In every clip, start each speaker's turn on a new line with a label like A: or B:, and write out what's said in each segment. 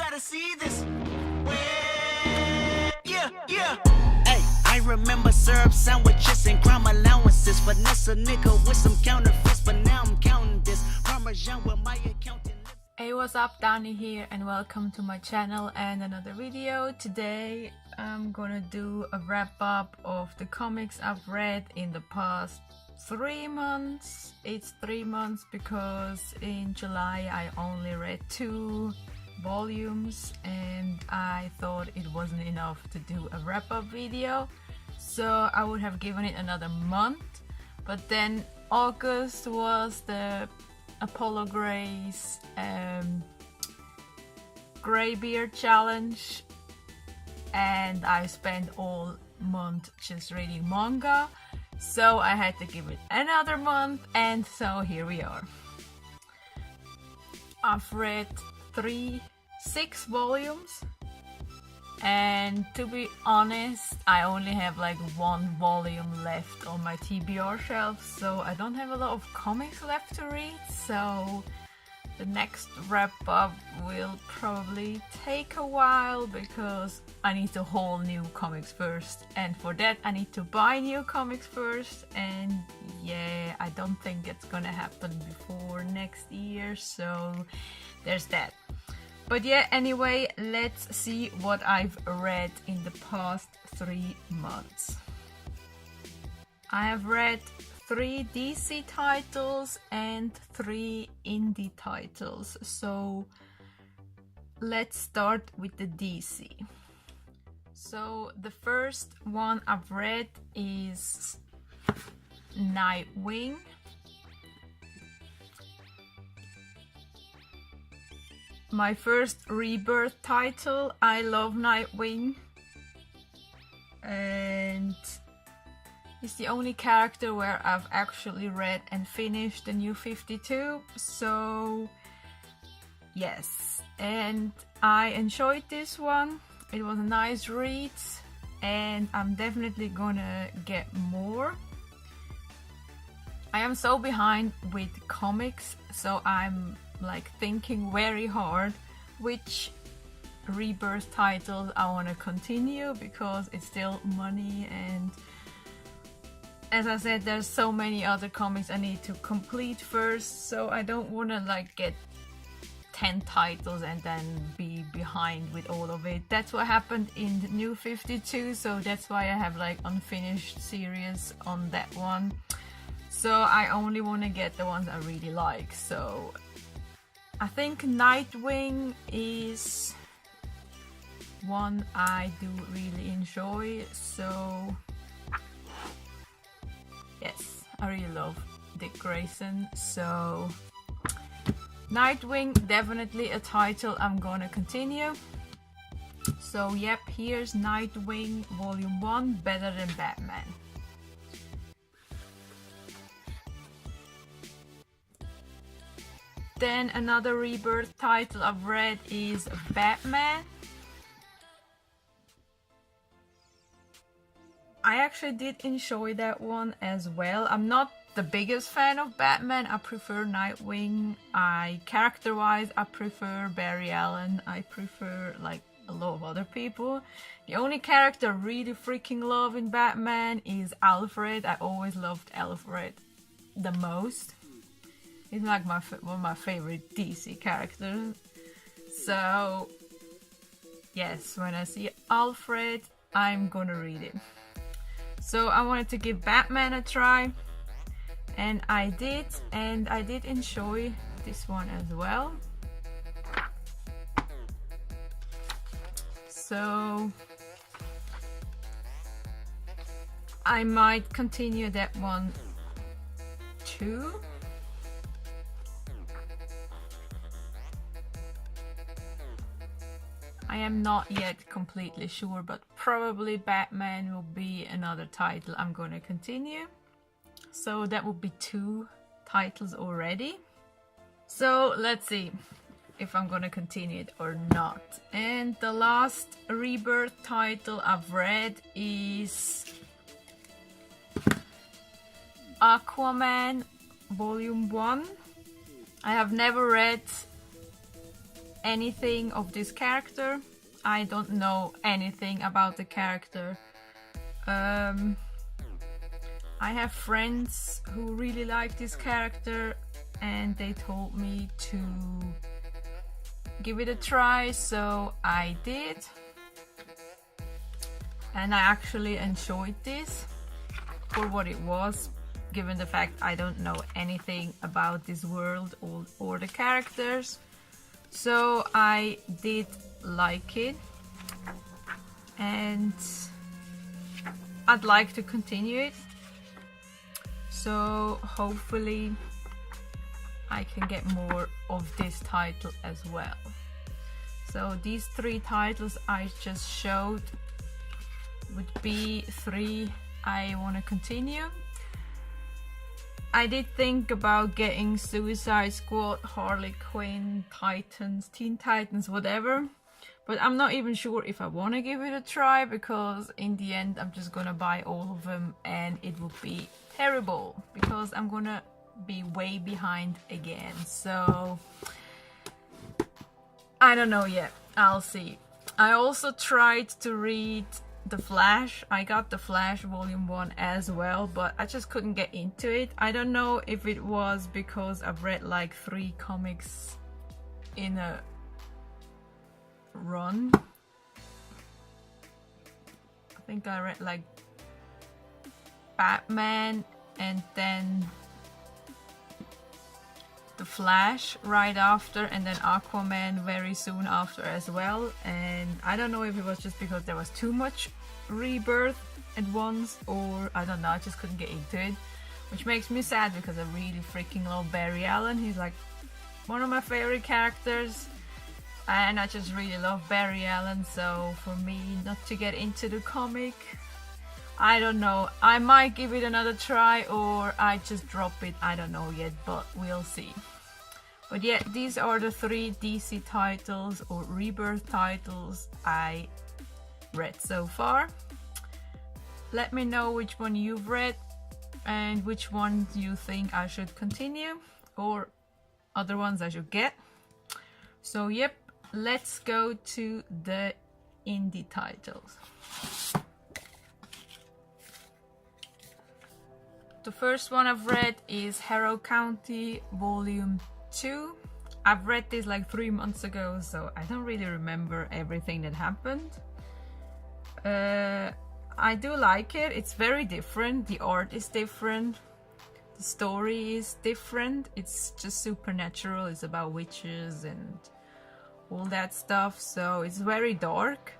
A: gotta see this. Yeah. Hey, I remember syrup sandwiches and crime allowances. Finesse a nigga with some counterfeits, but now I'm counting this. Parmesan with my accountant.
B: Hey, what's up, Dani here, and welcome to my channel and another video. Today I'm gonna do a wrap up of the comics I've read in the past 3 months. It's 3 months because in July I only read 2 volumes and I thought it wasn't enough to do a wrap up video, so I would have given it another month. But then August was the Apollo Gray's Greybeard challenge, and I spent all month just reading manga, so I had to give it another month, and so here we are. I've read 6 volumes, and to be honest, I only have like 1 volume left on my TBR shelf, so I don't have a lot of comics left to read. So the next wrap up will probably take a while because I need to haul new comics first, and for that I need to buy new comics first, and yeah, I don't think it's gonna happen before next year, so there's that. But yeah, anyway, let's see what I've read in the past 3 months. I have read 3 DC titles and 3 indie titles. So let's start with the DC. So the first one I've read is Nightwing. My first Rebirth title. I love Nightwing, and he's the only character where I've actually read and finished the New 52, so yes, and I enjoyed this one. It was a nice read and I'm definitely gonna get more. I am so behind with comics, so I'm like thinking very hard which Rebirth titles I want to continue, because it's still money, and as I said, there's so many other comics I need to complete first, so I don't want to like get 10 titles and then be behind with all of it. That's what happened in the New 52, so that's why I have like unfinished series on that one. So I only want to get the ones I really like. So I think Nightwing is one I do really enjoy, so yes, I really love Dick Grayson, so Nightwing, definitely a title I'm gonna continue. So yep, here's Nightwing Volume 1, Better Than Batman. Then another Rebirth title I've read is Batman. I actually did enjoy that one as well. I'm not the biggest fan of Batman. I prefer Nightwing. Character-wise, I prefer Barry Allen. I prefer like a lot of other people. The only character I really freaking love in Batman is Alfred. I always loved Alfred the most. He's like one of my favorite DC characters. So yes, when I see Alfred, I'm gonna read it. So I wanted to give Batman a try, and I did enjoy this one as well. So I might continue that one too. I am not yet completely sure, but probably Batman will be another title I'm gonna continue. So that would be 2 titles already. So let's see if I'm gonna continue it or not. And the last Rebirth title I've read is Aquaman Volume 1. I have never read anything of this character. I don't know anything about the character. I have friends who really like this character and they told me to give it a try, so I did. And I actually enjoyed this for what it was, given the fact I don't know anything about this world or the characters. So I did like it, and I'd like to continue it. So hopefully I can get more of this title as well. So these 3 titles I just showed would be 3 I want to continue. I did think about getting Suicide Squad, Harley Quinn, Titans, Teen Titans, whatever, but I'm not even sure if I want to give it a try, because in the end I'm just gonna buy all of them and it will be terrible because I'm gonna be way behind again. So I don't know yet, I'll see. I also tried to read The Flash. I got The Flash volume 1 as well, but I just couldn't get into it. I don't know if it was because I've read like 3 comics in a run. I think I read like Batman and then The Flash right after, and then Aquaman very soon after as well. And I don't know if it was just because there was too much Rebirth at once, or I don't know, I just couldn't get into it, which makes me sad because I really freaking love Barry Allen. He's like one of my favorite characters and I just really love Barry Allen. So for me not to get into the comic, I don't know, I might give it another try or I just drop it, I don't know yet, but we'll see. But yeah, these are the 3 DC titles or Rebirth titles I read so far. Let me know which one you've read and which ones you think I should continue or other ones I should get. So yep, let's go to the indie titles. The first one I've read is Harrow County Volume 2. I've read this like 3 months ago, so I don't really remember everything that happened. I do like it. It's very different. The art is different. The story is different. It's just supernatural. It's about witches and all that stuff. So it's very dark.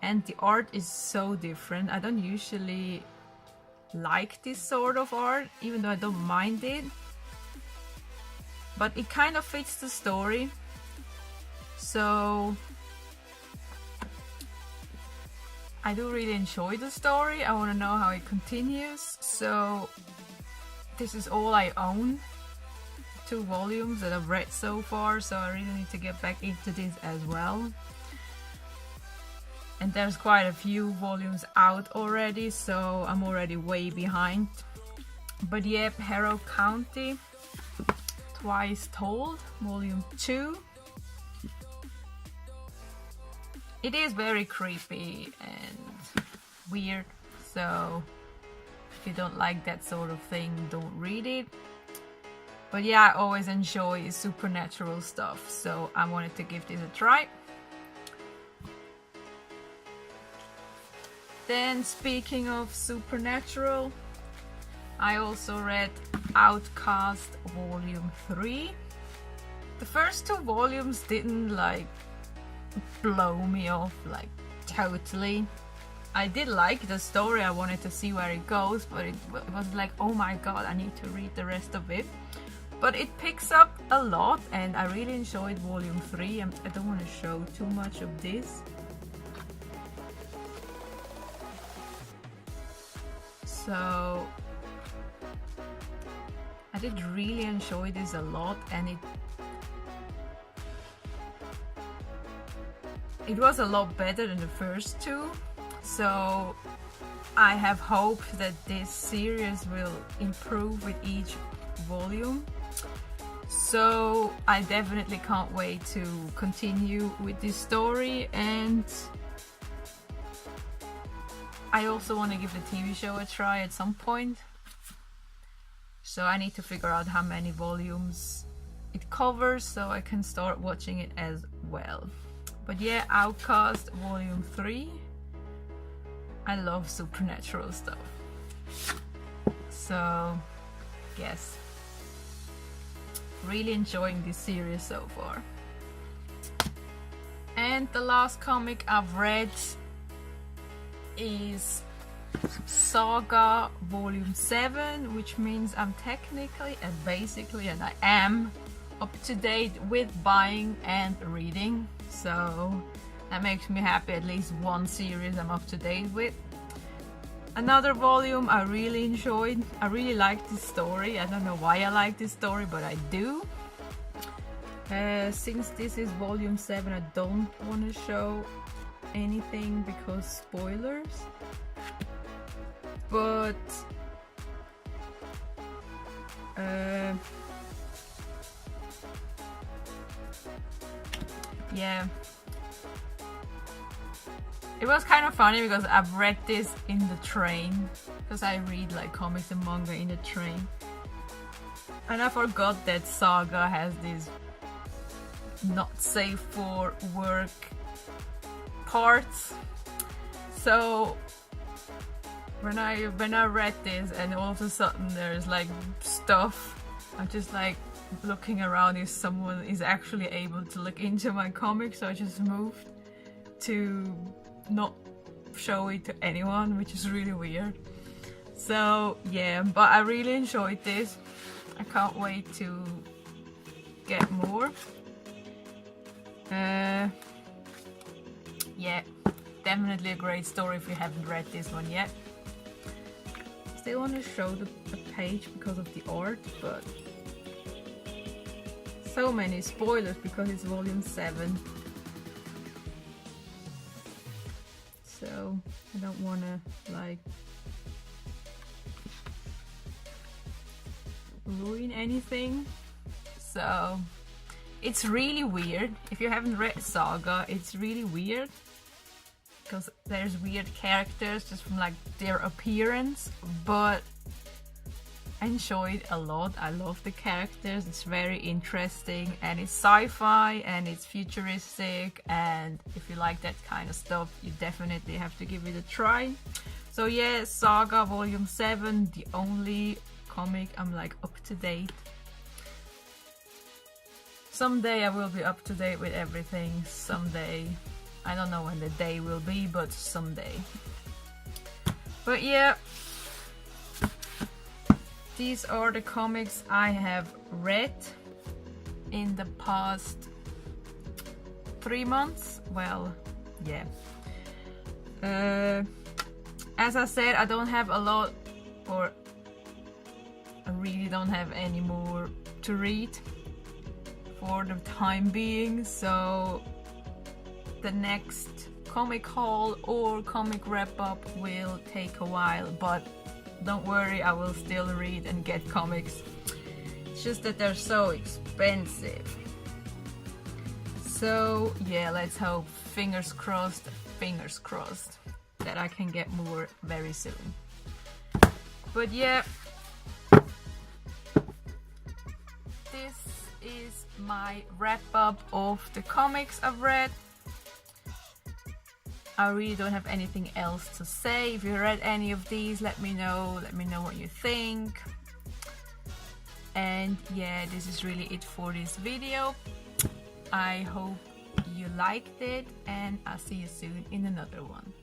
B: And the art is so different. I don't usually like this sort of art, even though I don't mind it. But it kind of fits the story. So I do really enjoy the story. I want to know how it continues. So this is all I own. 2 volumes that I've read so far. So I really need to get back into this as well. And there's quite a few volumes out already, so I'm already way behind. But yep, Harrow County, Twice Told, Volume 2. It is very creepy and weird, so if you don't like that sort of thing, don't read it. But yeah, I always enjoy supernatural stuff, so I wanted to give this a try. Then, speaking of supernatural, I also read Outcast Volume 3. The first 2 volumes didn't like blow me off like totally. I did like the story, I wanted to see where it goes, but it was like, oh my god, I need to read the rest of it. But it picks up a lot and I really enjoyed Volume 3. I don't want to show too much of this. So I did really enjoy this a lot, and it was a lot better than the first 2. So I have hope that this series will improve with each volume. So I definitely can't wait to continue with this story, and I also want to give the TV show a try at some point. So I need to figure out how many volumes it covers so I can start watching it as well. But yeah, Outcast Volume 3. I love supernatural stuff. So, yes. Really enjoying this series so far. And the last comic I've read is Saga Volume 7, which means I'm technically and basically, and I am up to date with buying and reading. So that makes me happy. At least one series I'm up to date with. Another volume I really enjoyed. I really like this story. I don't know why I like this story, but I do. Since this is volume 7, I don't want to show anything because spoilers. But yeah, it was kind of funny because I've read this in the train, because I read like comics and manga in the train, and I forgot that Saga has this not safe for work parts. So when I read this and all of a sudden there's like stuff, I'm just like looking around if someone is actually able to look into my comic, so I just moved to not show it to anyone, which is really weird. So yeah, but I really enjoyed this. I can't wait to get more. Yeah, definitely a great story if you haven't read this one yet. Still want to show the page because of the art, but so many spoilers because it's volume 7. So I don't want to like ruin anything. So it's really weird. If you haven't read Saga, it's really weird because there's weird characters just from like their appearance, but I enjoyed a lot. I love the characters. It's very interesting, and it's sci-fi and it's futuristic, and if you like that kind of stuff, you definitely have to give it a try. So yeah, Saga Volume 7, the only comic I'm like up to date. Someday I will be up to date with everything. Someday. I don't know when the day will be, but someday. But yeah, these are the comics I have read in the past 3 months. Well, yeah. As I said, I don't have a lot, or I really don't have any more to read for the time being, so the next comic haul or comic wrap-up will take a while, but don't worry, I will still read and get comics. It's just that they're so expensive. So yeah, let's hope, fingers crossed, that I can get more very soon. But yeah, this is my wrap-up of the comics I've read. I really don't have anything else to say. If you read any of these, let me know what you think. And yeah, this is really it for this video. I hope you liked it, and I'll see you soon in another one.